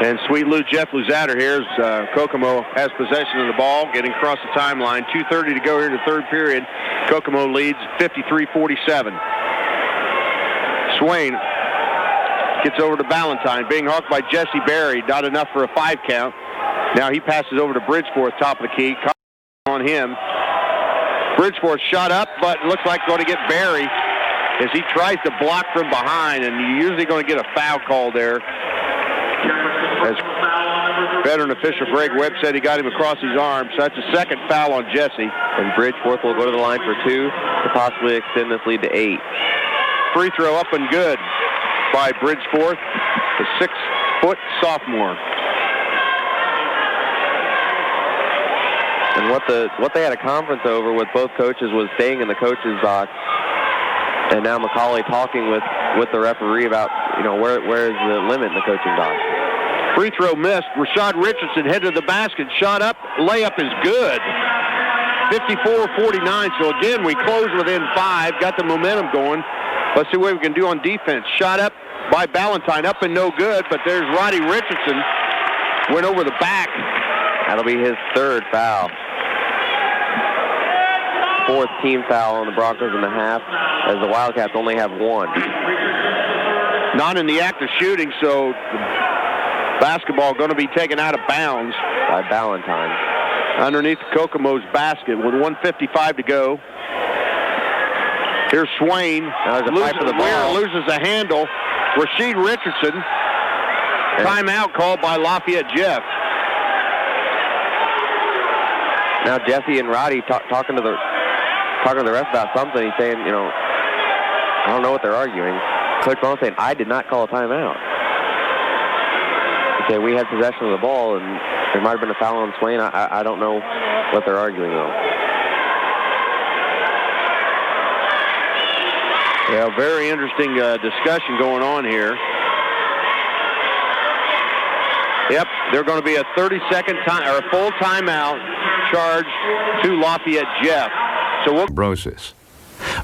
and Sweet Lou Jeff Luzatter here as Kokomo has possession of the ball, getting across the timeline. 2:30 to go here in the third period. Kokomo leads 53-47. Swain gets over to Ballantyne, being hawked by Jesse Barry. Not enough for a 5 count. Now he passes over to Bridgeforth, top of the key. On him. Bridgeforth shot up, but it looks like going to get Barry as he tries to block from behind, and you're usually going to get a foul call there. As veteran official Greg Webb said, he got him across his arm, so that's a second foul on Jesse. And Bridgeforth will go to the line for 2 to possibly extend this lead to 8. Free throw up and good by Bridgeforth, the 6-foot sophomore. And what they had a conference over with both coaches was staying in the coach's box. And now McCauley talking with the referee about, where is the limit in the coaching box. Free throw missed. Rashad Richardson headed to the basket, shot up, layup is good. 54-49, so again, we close within 5, got the momentum going. Let's see what we can do on defense. Shot up by Ballantyne, up and no good, but there's Roddy Richardson. Went over the back. That'll be his 3rd foul. 4th team foul on the Broncos in the half, as the Wildcats only have 1. Not in the act of shooting, so the basketball going to be taken out of bounds by Ballantyne. Underneath Kokomo's basket with 1:55 to go. Here's Swain. Loses a handle. Rasheed Richardson. Timeout called by Lafayette Jeff. Now Jesse and Roddy talking to the ref about something. He's saying, I don't know what they're arguing. Coach Brown saying, I did not call a timeout. He said, we had possession of the ball, and there might have been a foul on Swain. I don't know what they're arguing, though. Yeah, very interesting discussion going on here. Yep, they're going to be a 30-second time or a full timeout charge to Lafayette Jeff. So Fibrosis.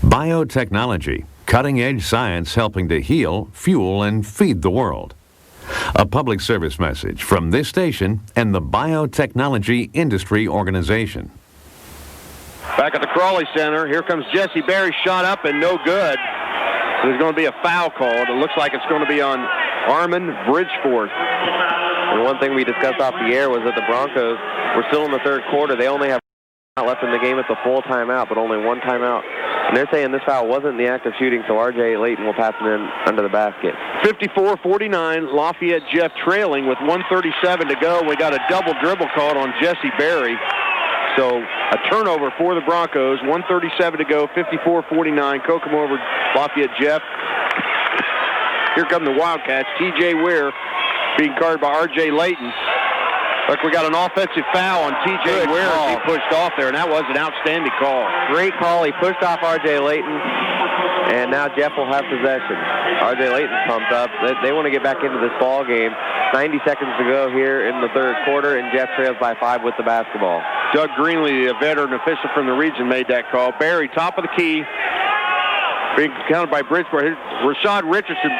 Biotechnology, cutting-edge science helping to heal, fuel, and feed the world. A public service message from this station and the Biotechnology Industry Organization. Back at the Crawley Center, here comes Jesse Berry, shot up and no good. So there's going to be a foul called. It looks like it's going to be on Armin Bridgeforth. And one thing we discussed off the air was that the Broncos were still in the third quarter. They only have left in the game at the full timeout, but only one timeout. And they're saying this foul wasn't in the act of shooting, so R.J. Layton will pass it in under the basket. 54-49, Lafayette Jeff trailing with 1:37 to go. We got a double dribble called on Jesse Berry. So a turnover for the Broncos, 1:37 to go, 54-49, Kokomo over Lafayette Jeff. Here come the Wildcats, T.J. Weir being guarded by R.J. Layton. Look, we got an offensive foul on T.J. Weir as he pushed off there, and that was an outstanding call. Great call. He pushed off R.J. Layton, and now Jeff will have possession. R.J. Layton's pumped up. They want to get back into this ball game. 90 seconds to go here in the third quarter, and Jeff trails by 5 with the basketball. Doug Greenlee, a veteran official from the region, made that call. Barry, top of the key, being counted by Bridgeport. Rashad Richardson,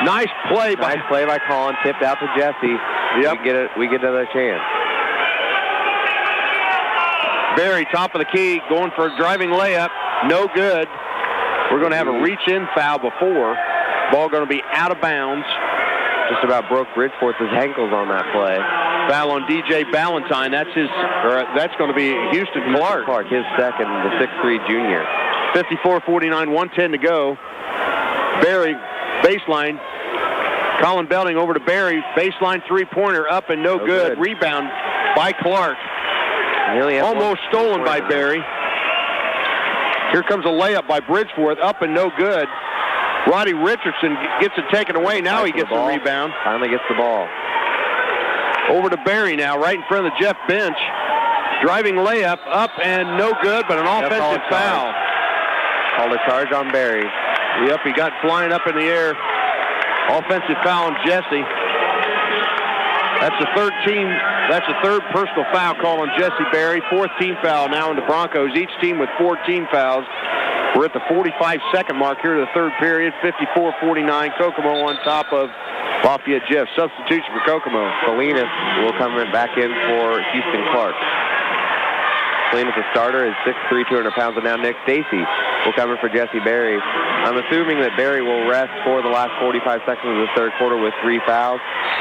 nice play by Colin, tipped out to Jesse. Yep. We get another chance. Barry, top of the key, going for a driving layup, no good. We're going to have a reach-in foul before. Ball going to be out of bounds. Just about broke Bridgeforth's ankles on that play. Foul on DJ Ballantyne. That's going to be Houston Clark. His second, the 6'3" junior. 54-49, 1:10 to go. Barry, baseline. Colin Belding over to Barry. Baseline three-pointer up and no good. Rebound by Clark. Almost stolen by Barry. Here comes a layup by Bridgeforth. Up and no good. Roddy Richardson gets it taken away. Now he gets the rebound. Finally gets the ball. Over to Barry now, right in front of the Jeff bench. Driving layup, up and no good, but an offensive foul. Called a charge on Barry. Yep, he got flying up in the air. Offensive foul on Jesse. That's the third personal foul call on Jesse Berry. Fourth team foul now on the Broncos. Each team with 14 fouls. We're at the 45-second mark here of the third period. 54-49. Kokomo on top of Lafayette Jeff. Substitution for Kokomo. Salinas will come back in for Houston Clark. Salinas, the starter, is 6'3", 200 pounds, and now Nick Stacy will come in for Jesse Berry. I'm assuming that Berry will rest for the last 45 seconds of the third quarter with 3 fouls,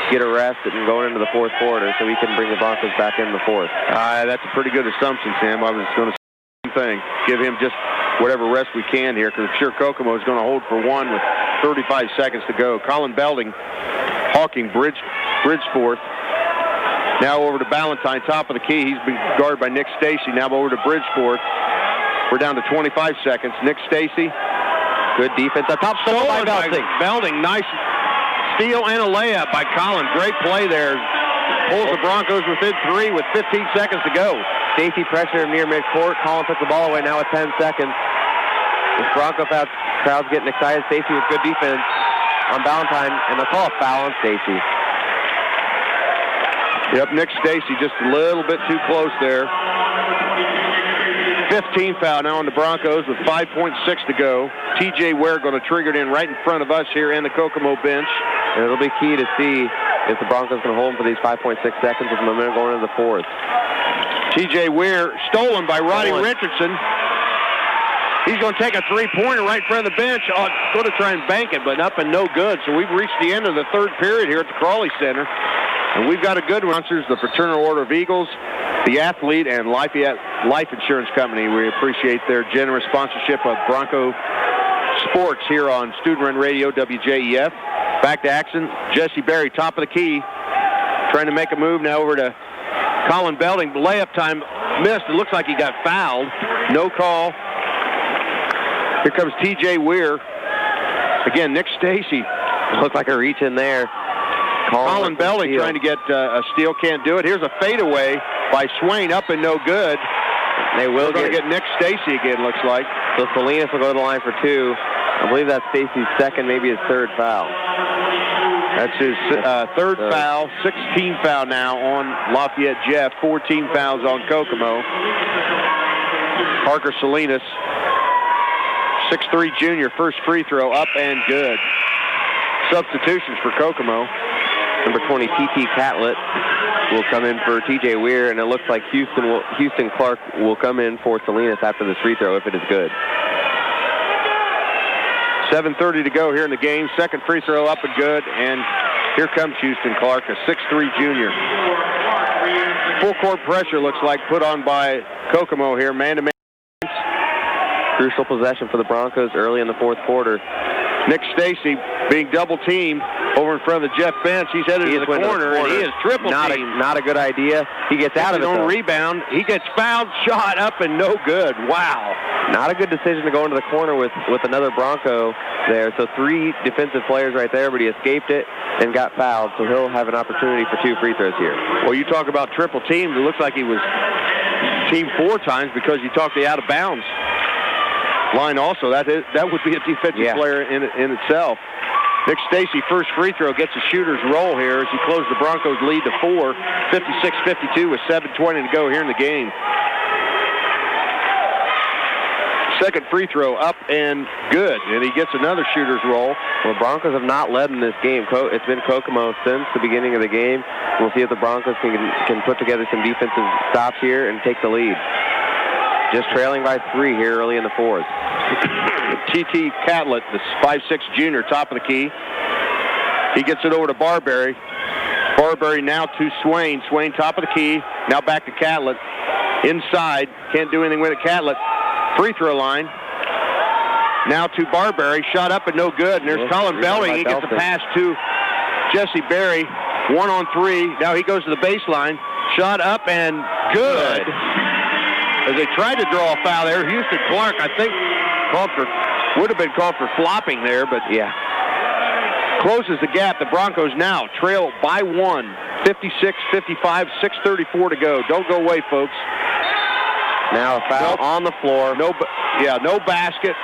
get a rest, and going into the fourth quarter so he can bring the Broncos back in the fourth. That's a pretty good assumption, Sam. I was going to say the same thing. Give him just whatever rest we can here, because I'm sure Kokomo is going to hold for one with 35 seconds to go. Colin Belding hawking Bridgeforth. Now over to Ballantyne, top of the key. He's been guarded by Nick Stacy. Now over to Bridgeforth. We're down to 25 seconds. Nick Stacy. Good defense. A top stolen by Belding. Belding, nice steal and a layup by Colin. Great play there. Pulls the Broncos within 3 with 15 seconds to go. Stacy pressure near midcourt. Colin took the ball away now with 10 seconds. The Bronco crowd's getting excited. Stacy with good defense on Ballantyne, and they'll call a foul on Stacy. Yep, Nick Stacy just a little bit too close there. 15 foul now on the Broncos with 5.6 to go. T.J. Ware going to trigger it in right in front of us here in the Kokomo bench. And it'll be key to see if the Broncos can hold them for these 5.6 seconds with momentum going into the fourth. T.J. Ware stolen by Roddy Richardson. He's going to take a three-pointer right in front of the bench. Going to try and bank it, but up and no good. So we've reached the end of the third period here at the Crawley Center. And we've got a good one. The Fraternal Order of Eagles, the Athlete, and Lafayette Life Insurance Company. We appreciate their generous sponsorship of Bronco Sports here on Student Run Radio, WJEF. Back to action. Jesse Berry, top of the key, trying to make a move now over to Colin Belding. Layup time missed. It looks like he got fouled. No call. Here comes T.J. Weir. Again, Nick Stacy. Looked like a reach in there. Colin Belding trying to get a steal, can't do it. Here's a fadeaway by Swain, up and no good. They're going to get Nick Stacy again, looks like. So Salinas will go to the line for 2. I believe that's Stacy's second, maybe his third foul. That's his third foul, 16 foul now on Lafayette Jeff, 14 fouls on Kokomo. Parker Salinas, 6'3" junior, first free throw, up and good. Substitutions for Kokomo. Number 20, T.T. Catlett, will come in for T.J. Weir, and it looks like Houston Clark will come in for Salinas after this free throw if it is good. 7:30 to go here in the game. Second free throw up and good, and here comes Houston Clark, a 6'3" junior. Full court pressure looks like put on by Kokomo here, man-to-man. Crucial possession for the Broncos early in the fourth quarter. Nick Stacy being double-teamed over in front of the Jeff bench. He's headed to the corner, and he is triple-teamed. Not a good idea. He gets out of it, though. Rebound. He gets fouled, shot up, and no good. Wow. Not a good decision to go into the corner with another Bronco there. So 3 defensive players right there, but he escaped it and got fouled. So he'll have an opportunity for 2 free throws here. Well, you talk about triple-teamed. It looks like he was teamed 4 times because you talked the out-of-bounds line also. That would be a defensive player in itself. Nick Stacy, first free throw, gets a shooter's roll here as he closed the Broncos' lead to 4, 56-52 with 7:20 to go here in the game. Second free throw up and good, and he gets another shooter's roll. Well, Broncos have not led in this game. It's been Kokomo since the beginning of the game. We'll see if the Broncos can put together some defensive stops here and take the lead. Just trailing by 3 here early in the fourth. T.T. Catlett, the 5'6" junior, top of the key. He gets it over to Barberry. Barberry now to Swain. Swain, top of the key. Now back to Catlett. Inside. Can't do anything with it. Catlett, free throw line. Now to Barberry. Shot up and no good. And there's Colin Belding. He gets a pass to Jesse Berry. 1-on-3. Now he goes to the baseline. Shot up and good. As they tried to draw a foul there, Houston Clark, I think, would have been called for flopping there, but closes the gap. The Broncos now trail by 1, 56-55, 6:34 to go. Don't go away, folks. Now a foul on the floor. No basket.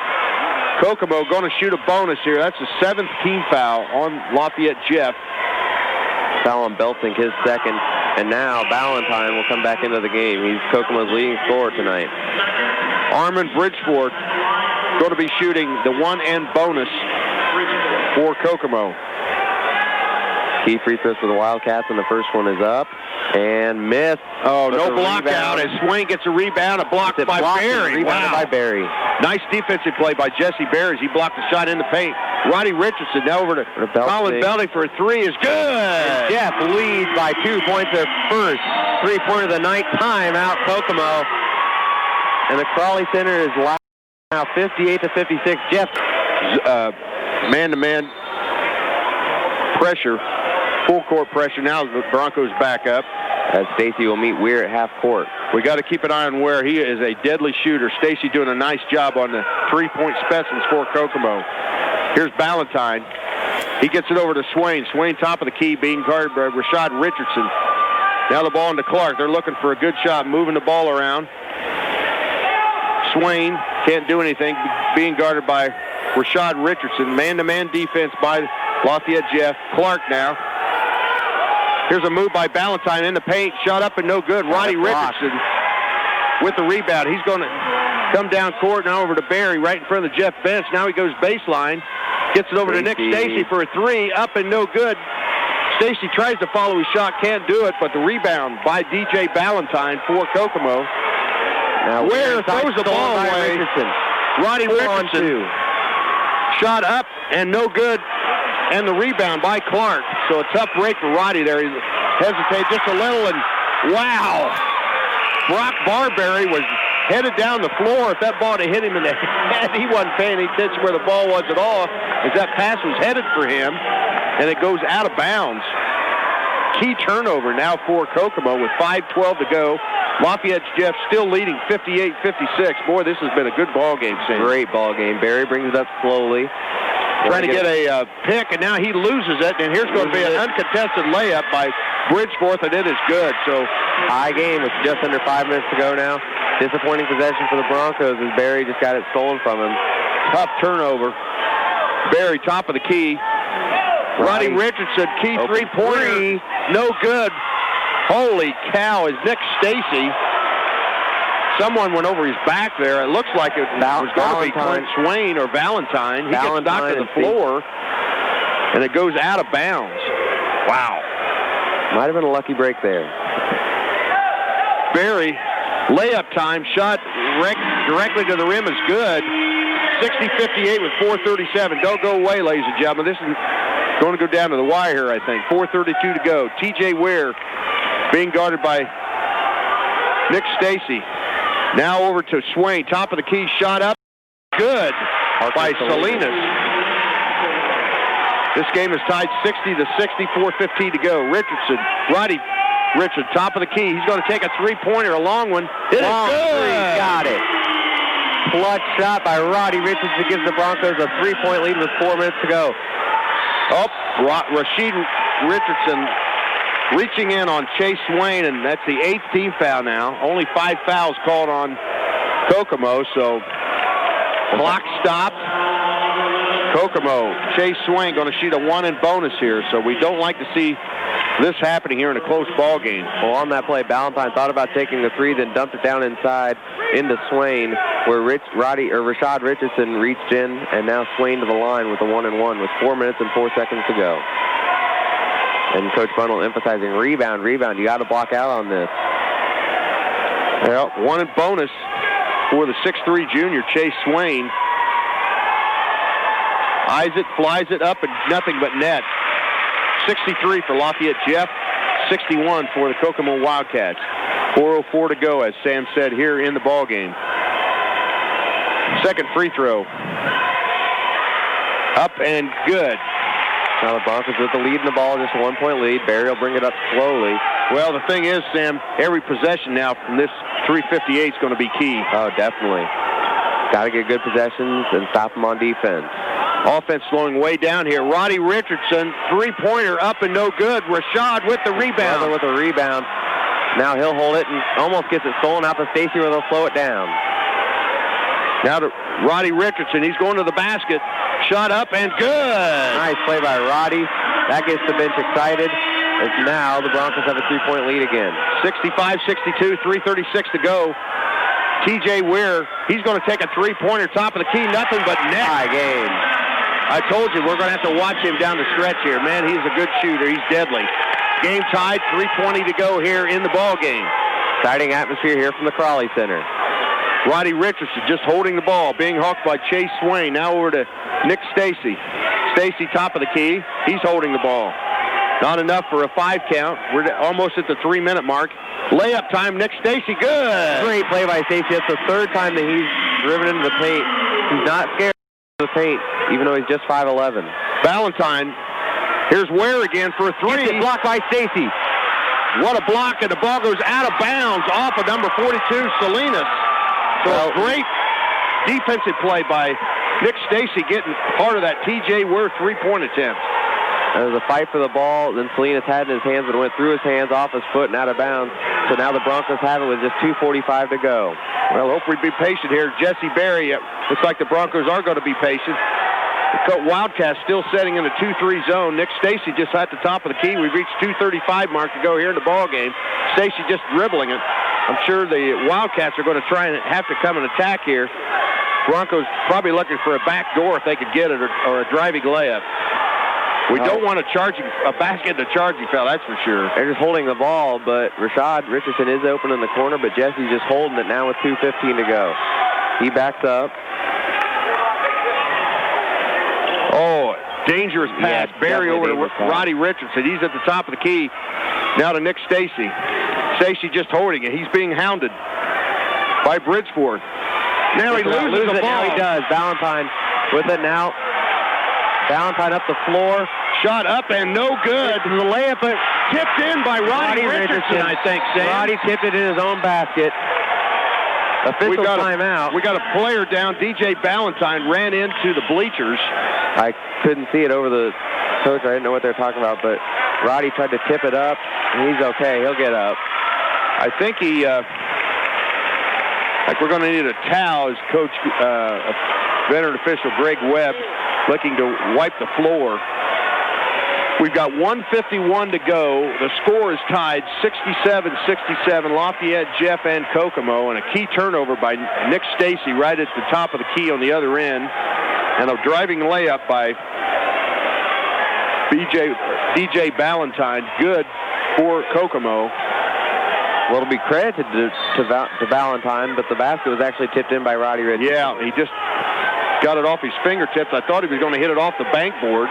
Kokomo going to shoot a bonus here. That's the 7th team foul on Lafayette Jeff. Foul on Belting, his second. And now Ballantyne will come back into the game. He's Kokomo's leading scorer tonight. Armand Bridgeford going to be shooting the 1 and bonus for Kokomo. Key free throws for the Wildcats, and the first one is up and missed. Oh, no block out as Swain gets a rebound. A block by Berry. Rebounded by Berry. Nice defensive play by Jesse Berry as he blocked the shot in the paint. Roddy Richardson now over to Colin Belding for a 3 is good. And Jeff leads by 2 points. Their first 3-pointer of the night. Timeout, Kokomo. And the Crawley Center is now 58-56. Jeff. Man-to-man pressure. Full court pressure. Now the Broncos back up. As Stacy will meet Weir at half court. We got to keep an eye on Weir. He is a deadly shooter. Stacy doing a nice job on the 3-point specimens for Kokomo. Here's Ballantyne. He gets it over to Swain. Swain top of the key being guarded by Rashad Richardson. Now the ball into Clark. They're looking for a good shot, moving the ball around. Swain can't do anything, being guarded by Rashad Richardson. Man-to-man defense by Lafayette Jeff. Clark now. Here's a move by Ballantyne in the paint. Shot up and no good. Roddy Richardson with the rebound. He's going to come down court now over to Berry right in front of the Jeff bench. Now he goes baseline. Gets it over to Nick Stacy for a 3. Up and no good. Stacy tries to follow his shot. Can't do it, but the rebound by DJ Ballantyne for Kokomo. Now Where throws the ball away. Roddy Richardson. Shot up and no good. And the rebound by Clark. So a tough break for Roddy there. He hesitated just a little, and wow. Brock Barberry was headed down the floor. If that ball had hit him in the head, he wasn't paying any attention where the ball was at all, as that pass was headed for him, and it goes out of bounds. Key turnover now for Kokomo with 5:12 to go. Lafayette Jeff still leading 58-56. Boy, this has been a good ball game, Sam. Great ball game. Berry brings it up slowly. Trying to get a pick, and now he loses it, and here's going to be an uncontested layup by Bridgeforth, and it is good. So high game with just under 5 minutes to go now. Disappointing possession for the Broncos as Berry just got it stolen from him. Tough turnover. Berry, top of the key. Roddy Richardson, key three-pointer. No good. Holy cow, is Nick Stacy. Someone went over his back there. It looks like it was going to be Clint Swain or Ballantyne. He gets knocked to the floor, and it goes out of bounds. Wow. Might have been a lucky break there. Barry, layup time, shot directly to the rim is good. 60-58 with 4:37. Don't go away, ladies and gentlemen. This is going to go down to the wire here, I think. 4:32 to go. T.J. Ware being guarded by Nick Stacy. Now over to Swain. Top of the key, shot up. Good by Salinas. This game is tied 60-60, 4:15 to go. Richardson, Roddy Richardson, top of the key. He's going to take a three-pointer, a long one. It is good. Got it. Clutch shot by Roddy Richardson gives the Broncos a 3-point lead with 4 minutes to go. Oh, Rashid Richardson reaching in on Chase Swain, and that's the 8th team foul now. Only 5 fouls called on Kokomo, so clock stopped. Kokomo, Chase Swain going to shoot a 1 in bonus here, so we don't like to see this happening here in a close ball game. Well, on that play, Ballantyne thought about taking the 3, then dumped it down inside into Swain, where Rashad Richardson reached in, and now Swain to the line with a 1-and-1 with 4 minutes and 4 seconds to go. And Coach Bundle emphasizing rebound. You got to block out on this. Well, 1 in bonus for the 6'3 junior, Chase Swain. Eyes it, flies it up, and nothing but net. 63 for Lafayette Jeff, 61 for the Kokomo Wildcats. 4:04 to go, as Sam said, here in the ball game. Second free throw. Up and good. Now the Broncos with the lead in the ball, just a 1-point lead. Barry will bring it up slowly. Well, the thing is, Sam, every possession now from this 3:58 is going to be key. Oh, definitely. Got to get good possessions and stop them on defense. Offense slowing way down here. Roddy Richardson, three-pointer up and no good. Rashad with the rebound. Another with the rebound. Now he'll hold it and almost gets it stolen out to Stacy where they'll slow it down. Now to Roddy Richardson. He's going to the basket. Shot up and good. Nice play by Roddy. That gets the bench excited. As now the Broncos have a 3-point lead again. 65-62, 3:36 to go. T.J. Ware, he's going to take a three-pointer, top of the key, nothing but net. High game. I told you, we're going to have to watch him down the stretch here. Man, he's a good shooter. He's deadly. Game tied, 3:20 to go here in the ball game. Exciting atmosphere here from the Crawley Center. Roddy Richardson just holding the ball, being hawked by Chase Swain. Now over to Nick Stacy. Stacy, top of the key. He's holding the ball. Not enough for a 5 count. We're almost at the 3-minute mark. Layup time, Nick Stacy, good. Great play by Stacy. That's the 3rd time that he's driven into the paint. He's not scared of the paint, even though he's just 5'11". Ballantyne, here's Ware again for a 3. Gets it blocked by Stacy. What a block, and the ball goes out of bounds off of number 42, Salinas. So great defensive play by Nick Stacy getting part of that T.J. Ware 3-point attempt. There was a fight for the ball, then Salinas had it in his hands, but it went through his hands, off his foot, and out of bounds. So now the Broncos have it with just 2:45 to go. Well, hope we be patient here. Jesse Berry, looks like the Broncos are going to be patient. The Wildcats still setting in a 2-3 zone. Nick Stacy just at the top of the key. We've reached 2:35 mark to go here in the ball game. Stacy just dribbling it. I'm sure the Wildcats are going to try and have to come and attack here. Broncos probably looking for a back door if they could get it, or a driving layup. We don't want a basket to charging foul, that's for sure. They're just holding the ball, but Rashad Richardson is open in the corner, but Jesse's just holding it now with 2:15 to go. He backs up. Oh, dangerous pass. Yeah, Barry over to pass. Roddy Richardson. He's at the top of the key. Now to Nick Stacy. Stacy just holding it. He's being hounded by Bridgeforth. Now he loses the ball. Now he does. Ballantyne with it now. Ballantyne up the floor. Shot up and no good. The layup tipped in by Roddy Richardson, I think, Sam. Roddy tipped it in his own basket. Official timeout. We got a player down. DJ Ballantyne ran into the bleachers. I couldn't see it over the coach. I didn't know what they were talking about, but Roddy tried to tip it up, and he's okay. He'll get up. I think we're going to need a towel as Coach, veteran official Greg Webb, looking to wipe the floor. We've got 1:51 to go. The score is tied 67-67, Lafayette, Jeff, and Kokomo, and a key turnover by Nick Stacy right at the top of the key on the other end, and a driving layup by DJ Ballantyne. Good for Kokomo. Well, it'll be credited to Valentine, but the basket was actually tipped in by Roddy Richardson. Yeah, he just got it off his fingertips. I thought he was going to hit it off the bankboard.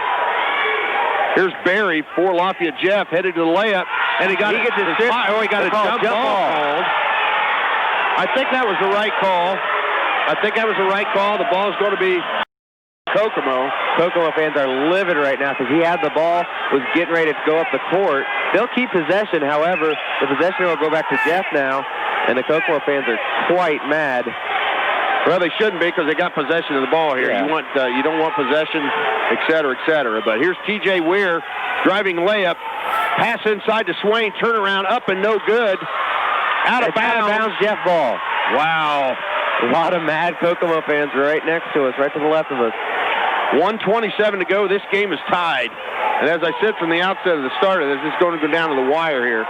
Here's Barry for Lafayette Jeff, headed to the layup, and he got a jump ball called. I think that was the right call. The ball is going to be Kokomo. Kokomo fans are livid right now because he had the ball, was getting ready to go up the court. They'll keep possession, however, the possession will go back to Jeff now, and the Kokomo fans are quite mad. Well, they shouldn't be because they got possession of the ball here. Yeah. You don't want possession, et cetera, et cetera. But here's T.J. Weir driving layup, pass inside to Swain, turnaround up and no good. Out of bounds, Jeff ball. Wow. A lot of mad Kokomo fans right next to us, right to the left of us. 1:27 to go. This game is tied. And as I said from the outset of the start of this, it's going to go down to the wire here.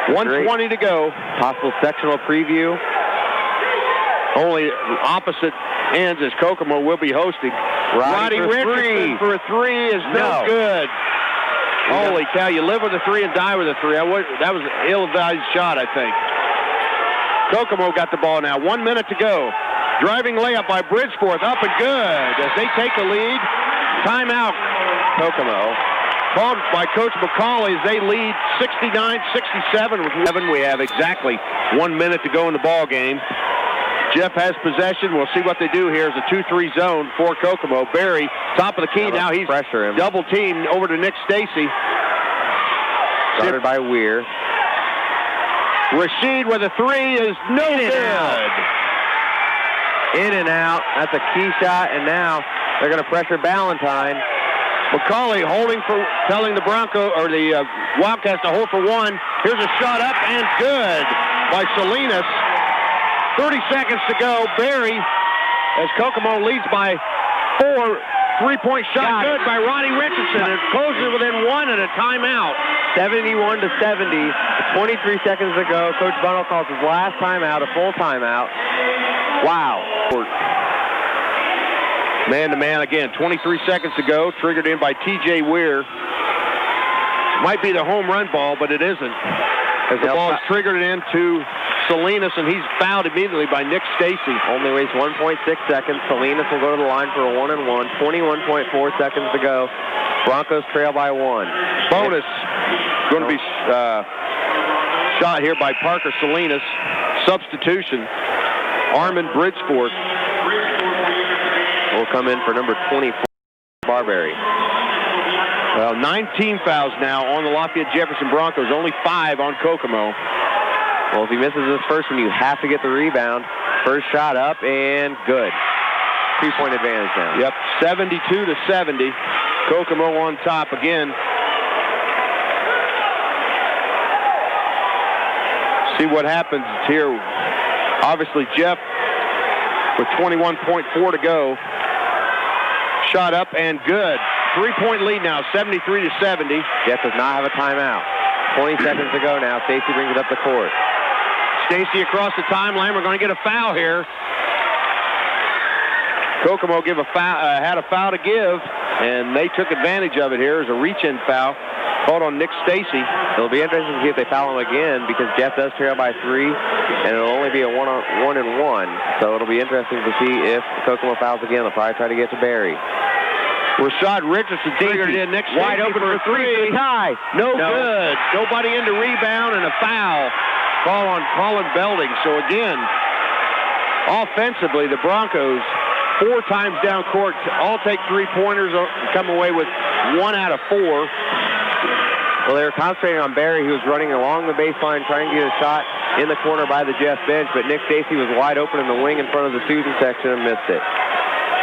1:20 to go. Possible sectional preview. Only opposite ends as Kokomo will be hosting. Roddy Richardson for a three is no good. Holy cow, you live with a three and die with a three. That was an ill-advised shot, I think. Kokomo got the ball now. 1 minute to go. Driving layup by Bridgeforth, up and good as they take the lead. Timeout, Kokomo. Called by Coach McCauley as they lead 69-67 with 11. We have exactly 1 minute to go in the ball game. Jeff has possession. We'll see what they do here. It's a 2-3 zone for Kokomo. Barry, top of the key. Now he's double teamed over to Nick Stacy. Started by Weir. Rashid with a three is no good. In and out. That's a key shot, and now they're going to pressure Valentine. McCauley holding for, telling the Wildcats to hold for one. Here's a shot up and good by Salinas. 30 seconds to go. Barry, as Kokomo leads by 4. Three-point shot good by Roddy Richardson. It closes within one and a timeout. 71-70. 23 seconds to go. Coach Bunnell calls his last timeout, a full timeout. Wow. Man-to-man again. 23 seconds to go. Triggered in by T.J. Weir. Might be the home run ball, but it isn't. As the ball is triggered into Salinas, and he's fouled immediately by Nick Stacy. Only wastes 1.6 seconds. Salinas will go to the line for a 1-and-1. 21.4 seconds to go. Broncos trail by 1. Bonus going to be shot here by Parker Salinas. Substitution. Armand Bridgeforth will come in for number 24, Barberry. Well, 19 fouls now on the Lafayette Jefferson Broncos. Only 5 on Kokomo. Well, if he misses this first one, you have to get the rebound. First shot up and good. 2-point advantage now. Yep, 72-70. Kokomo on top again. See what happens here. Obviously, Jeff with 21.4 to go. Shot up and good. 3-point lead now, 73-70. Jeff does not have a timeout. 20 seconds to go now. Stacy brings it up the court. Stacy across the timeline. We're going to get a foul here. Kokomo had a foul to give, and they took advantage of it here as a reach-in foul called on Nick Stacy. It'll be interesting to see if they foul him again because Jeff does trail by 3, and it'll only be a 1-and-1. So it'll be interesting to see if Kokomo fouls again. They'll probably try to get to Barry. Rashad Richardson triggered in. Nick Stacy wide open for 3. Tie. No good. Nobody in to rebound and a foul. Call on Colin Belding. So again, offensively, the Broncos 4 times down court, all take 3-pointers and come away with 1 out of 4. Well, they were concentrating on Barry, who was running along the baseline, trying to get a shot in the corner by the Jeff bench, but Nick Stacy was wide open in the wing in front of the student section and missed it.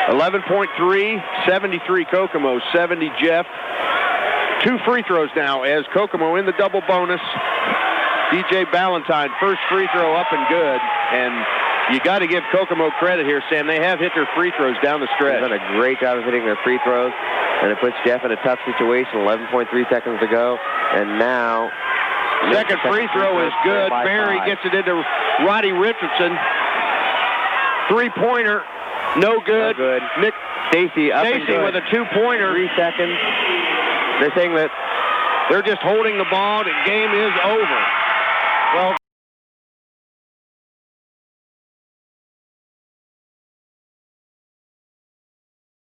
11.3, 73 Kokomo, 70 Jeff. 2 free throws now as Kokomo in the double bonus. DJ Ballantyne, first free throw up and good. And you got to give Kokomo credit here, Sam. They have hit their free throws down the stretch. They've done a great job of hitting their free throws, and it puts Jeff in a tough situation. 11.3 seconds to go, and now second free throw is good. Barry gets it into Roddy Richardson. 3-pointer, no good. Nick Stacy up and good. with a 2-pointer. 3 seconds. They're saying that They're just holding the ball. The game is over. Well,